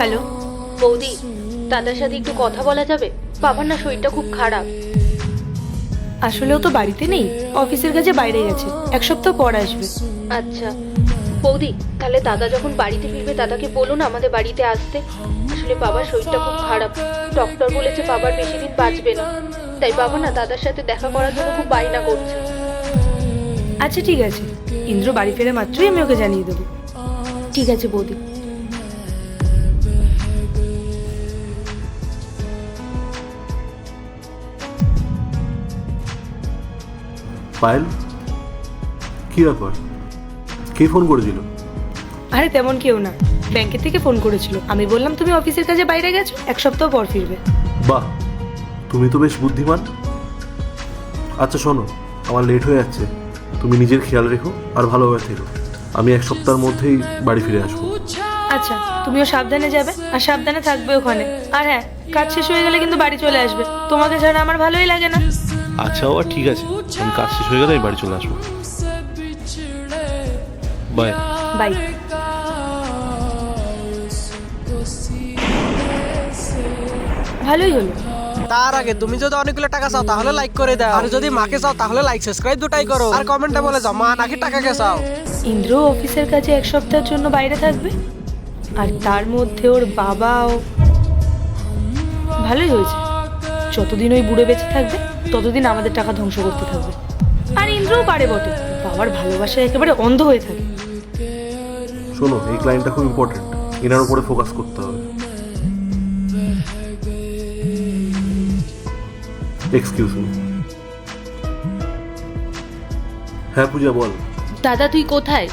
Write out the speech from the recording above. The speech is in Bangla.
হ্যালো বৌদি, দাদার সাথে একটু কথা বলা যাবে? বাবার না শরীরটা খুব খারাপ। আসলেও তো বাড়িতে নেই, অফিসের কাজে বাইরে গেছে, এক সপ্তাহ পর আসবে। আচ্ছা বৌদি, তাহলে দাদা যখন বাড়িতে ফিরবে দাদাকে বলুন আমাদের বাড়িতে আসতে। আসলে বাবার শরীরটা খুব খারাপ, ডক্টর বলেছে বাবার বেশি দিন বাঁচবে না। তাই বাবা না দাদার সাথে দেখা করার জন্য খুব বায়না করছে। আচ্ছা ঠিক আছে, ইন্দ্র বাড়ি ফেরে মাত্রই আমি ওকে জানিয়ে দেবো। ঠিক আছে বৌদি। পায়েল, কি ব্যাপার? কে ফোন করেছিল? আরে তেমন কেউ না, ব্যাংকের থেকে ফোন করেছিল। আমি বললাম তুমি অফিসের কাজে বাইরে গেছো, এক সপ্তাহ পর ফিরবে। বাহ, তুমি তো বেশ বুদ্ধিমান। আচ্ছা শোনো, আমার লেট হয়ে যাচ্ছে, তুমি নিজের খেয়াল রেখো আর ভালোভাবে থেকো। আমি এক সপ্তাহের মধ্যেই বাড়ি ফিরে আসবো। আচ্ছা, তুমিও সাবধানে যাবে আর সাবধানে থাকবে ওখানে। আর হ্যাঁ, কাজ শেষ হয়ে গেলে কিন্তু বাড়ি চলে আসবে, তোমাকে ছাড়া আমার ভালোই লাগে না। আচ্ছা বাবা, ঠিক আছে, আমি কাজ শেষ হয়ে গেলে আমি বাড়ি চলে আসবো। বাই। বাই। ভালোই হলো। তার আগে তুমি যদি অনেকগুলো টাকা চাও তাহলে লাইক করে দাও, আর যদি মাকে চাও তাহলে লাইক সাবস্ক্রাইব দুটাই করো, আর কমেন্টে বলে যাও মা নাকি টাকাকে চাও। ইন্দ্র অফিসের কাজে এক সপ্তাহের জন্য বাইরে থাকবে, আর তার মধ্যে ওর বাবাও। ভালোই হয়েছে, যতদিন ওই বুড়ো বেঁচে থাকবে ততদিন আমাদের টাকা ধ্বংস করতে থাকবে। আর ইন্দ্রও পারে বটে, বাবার ভালোবাসায় একেবারে অন্ধ হয়ে থাকে। শোনো, এই ক্লায়েন্টটা খুব ইম্পর্টেন্ট, এনার উপরে ফোকাস করতে হবে। Excuse me. হ্যাঁ পূজা, বল। দাদা তুই কোথায়?